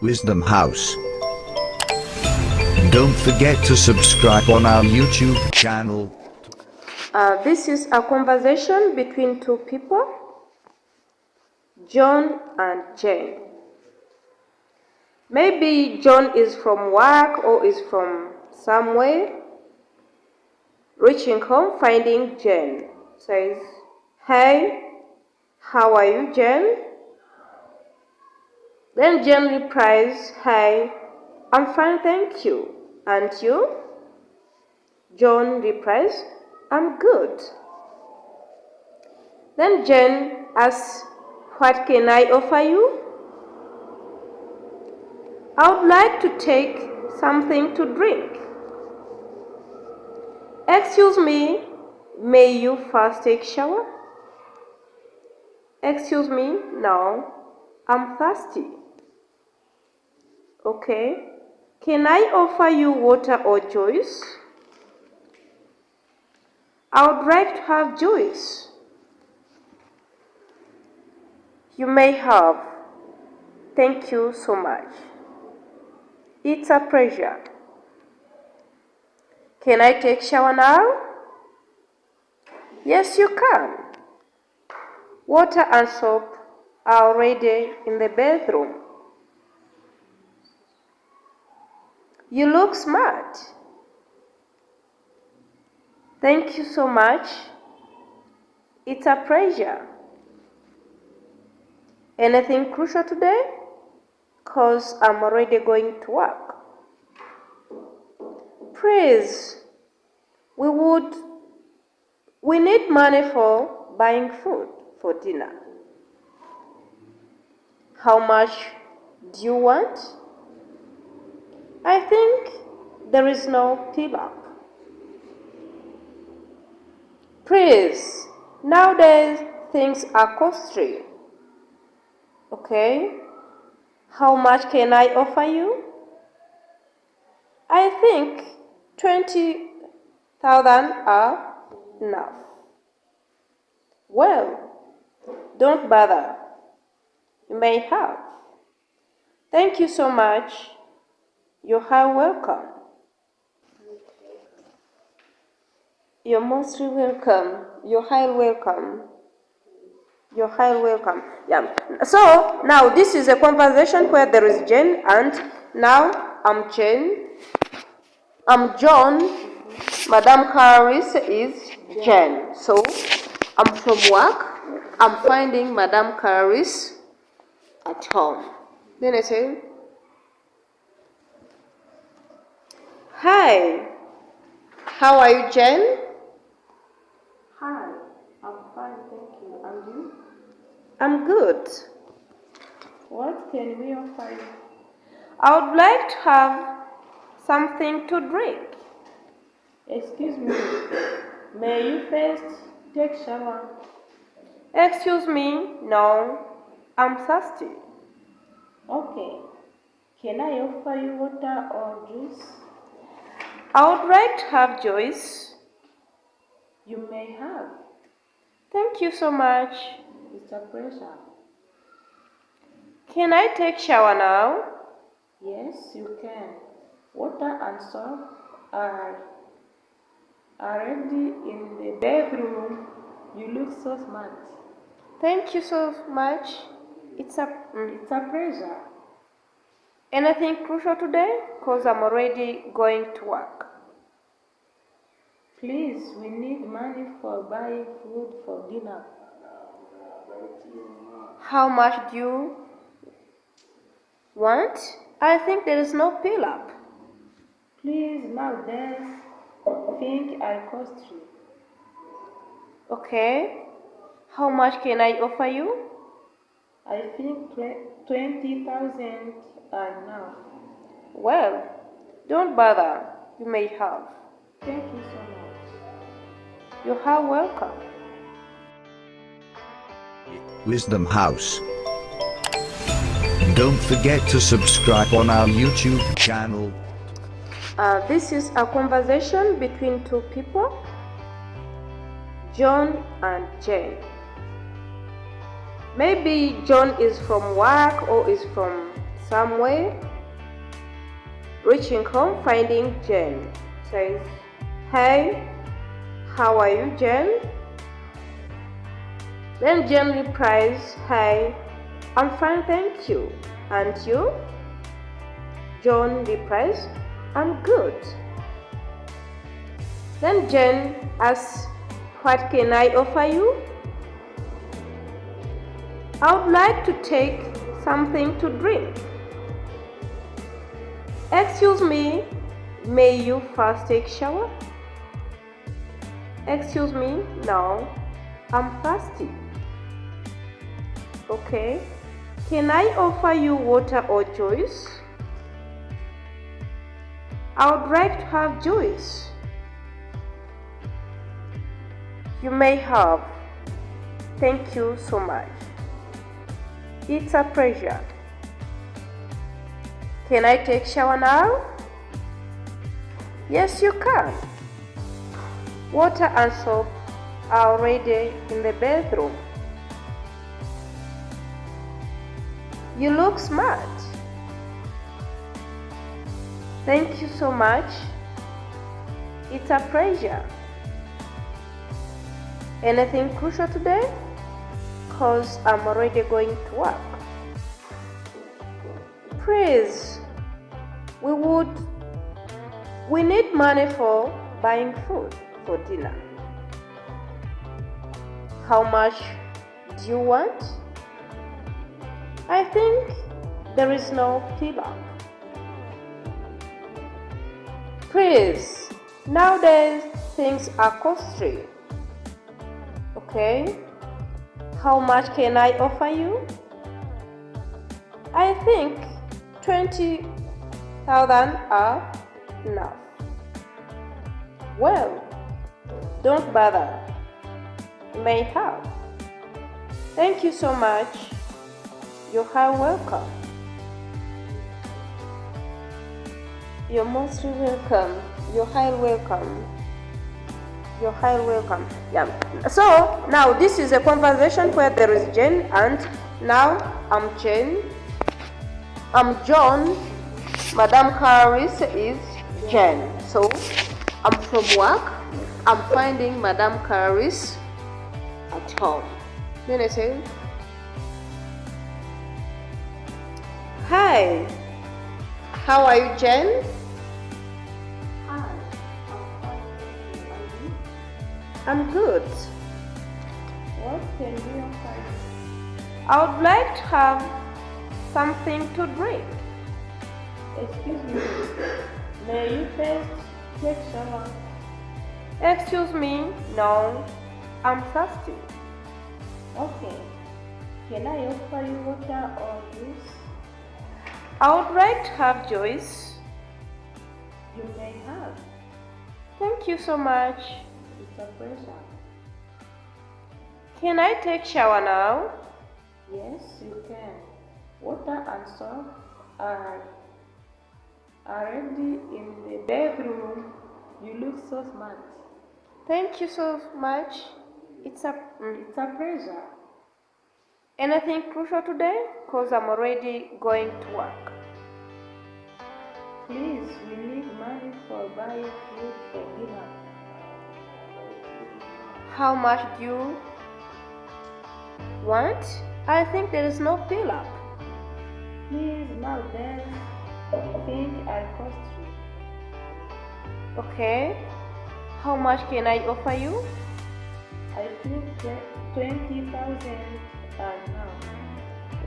Wisdom House. Don't forget to subscribe on our YouTube channel. This is a conversation between two people, John and Jane. Maybe John is from work or is from somewhere. Reaching home, finding Jane. Says, "Hey, how are you, Jane?" Then Jane replies, "Hey, I'm fine, thank you. And you?" John replies, "I'm good." Then Jane asks, "What can I offer you?" "I would like to take something to drink." "Excuse me, may you first take a shower?" "Excuse me, no, I'm thirsty." "Okay, can I offer you water or juice?" "I would like to have juice." "You may have. Thank you so much. It's a pleasure. Can I take a shower now?" "Yes, you can. Water and soap are already in the bedroom." "You look smart." "Thank you so much. It's a pleasure. Anything crucial today? 'Cause I'm already going to work." "Please, we need money for buying food for dinner." "How much do you want?" "I think there is no fill-up." "Please, nowadays things are costly." "Okay, how much can I offer you?" "I think 20,000 are enough." "Well, don't bother. You may have. Thank you so much. You're welcome." "You're mostly welcome. You're highly welcome. You're highly welcome." Yeah. So now this is a conversation where there is Jane, and now I'm Jane. I'm John. Madame Harris is Jane. So I'm from work. I'm finding Madame Harris at home. Then I say, "Hi, how are you, Jane?" Hi, I'm fine, thank you. And you? "I'm good. What can we offer you?" I would like to have something to drink." Excuse me, may you first take shower? "Excuse me, no, I'm thirsty." Okay, can I offer you water or juice? "I would like to have juice." You may have. "Thank you so much. It's a pleasure. Can I take shower now?" Yes, you can. Water and soap are already in the bedroom. You look so smart. "Thank you so much. It's a It's a pleasure. Anything crucial today? 'Cause I'm already going to work." Please, we need money for buying food for dinner. "How much do you want?" "I think there is no fill-up." Please, nowadays, think are costly. "Okay, how much can I offer you?" I think 20,000 are enough. "Well, don't bother. You may have. Thank you so much. You're welcome." Wisdom House. Don't forget to subscribe on our YouTube channel. This is a conversation between two people, John and Jane. Maybe John is from work or is from somewhere. Reaching home, finding Jen. Says, hey, how are you, Jen? Then Jen replies, hey, I'm fine, thank you. And you? John replies, I'm good. Then Jen asks, what can I offer you? I would like to take something to drink. Excuse me, may you first take shower? Excuse me, no, I'm thirsty. Okay, can I offer you water or juice? I would like to have juice. You may have. Thank you so much. It's a pleasure. Can I take shower now? Yes, you can. Water and soap are already in the bedroom. You look smart. Thank you so much. It's a pleasure. Anything crucial today? 'Cause I'm already going to work. Please, we need money for buying food for dinner. How much do you want? I think there is no pillar. Please, nowadays things are costly. Okay, how much can I offer you? I think 20,000 are enough. Well, don't bother. You may have. Thank you so much. You are welcome. You're most welcome. You're highly welcome. You're highly welcome. Yeah. So now this is a conversation where there is Jen, and now I'm Jen. I'm John. Madam Harris is Jen. So I'm from work. I'm finding Madam Harris at home. Then I say, hi. How are you, Jen? Hi, I'm good. what can we offer you? I would like to have something to drink. Excuse me, may you first take shower? Excuse me, no, I'm thirsty. Okay, can I offer you water or juice? I would like to have juice. You may have. Thank you so much. It's a pleasure. Can I take shower now? Yes, you can. Water and soap are already in the bedroom. You look so smart. Thank you so much. It's a pleasure. anything crucial today? 'Cause I'm already going to work. Please, we need money for buying food for dinner. How much do you want? I think there is no bill up. Please, nowadays, think I cost you. Okay. How much can I offer you? I think 20,000 are now.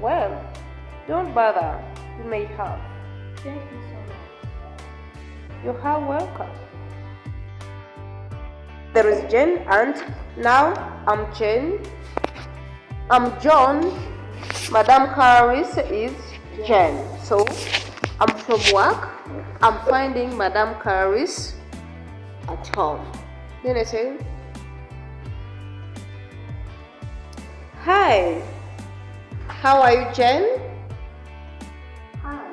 Well, don't bother. You may have. Thank you so much. You are welcome. There is Jen, and now I'm Jen. I'm John. Madam Harris is Jen. So I'm from work. I'm finding Madam Harris at home. Then I say, hi. How are you, Jen? Hi,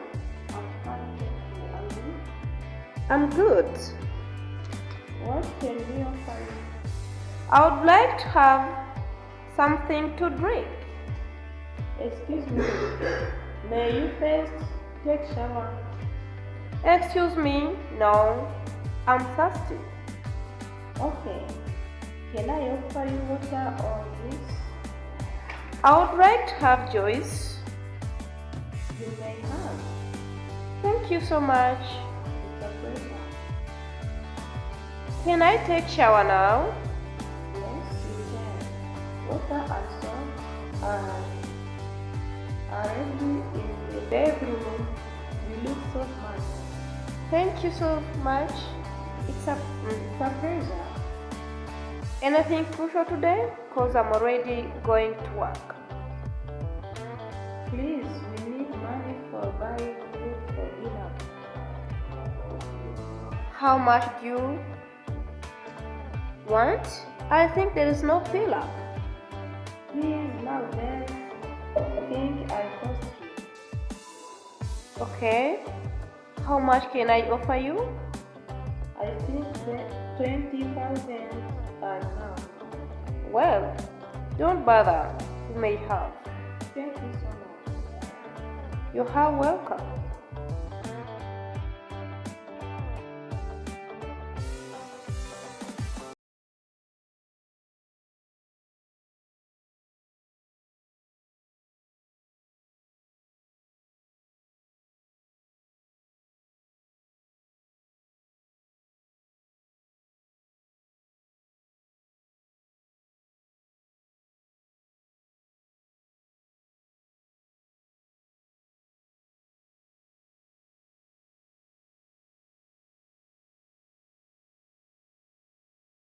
I'm fine, thank you. And you? I'm good. What can we offer you? I would like to have something to drink. Excuse me, may you first take shower. Excuse me, no, I'm thirsty. Okay. Can I offer you water or juice? I would like to have juice. You may have. Thank you so much. It's a pleasure. Can I take shower now? Yes, you can. Water and soap are ready in the bedroom. You look so fine. Thank you so much. It's a pleasure. Anything crucial today? Cause I'm already going to work. Please, we need money for buying food for dinner. How much do you want? I think there is no pillar. Please, now then, think I cost you. Okay. How much can I offer you? I think that 20,000 are now. Well, don't bother. You may have. Thank you so much. You are welcome.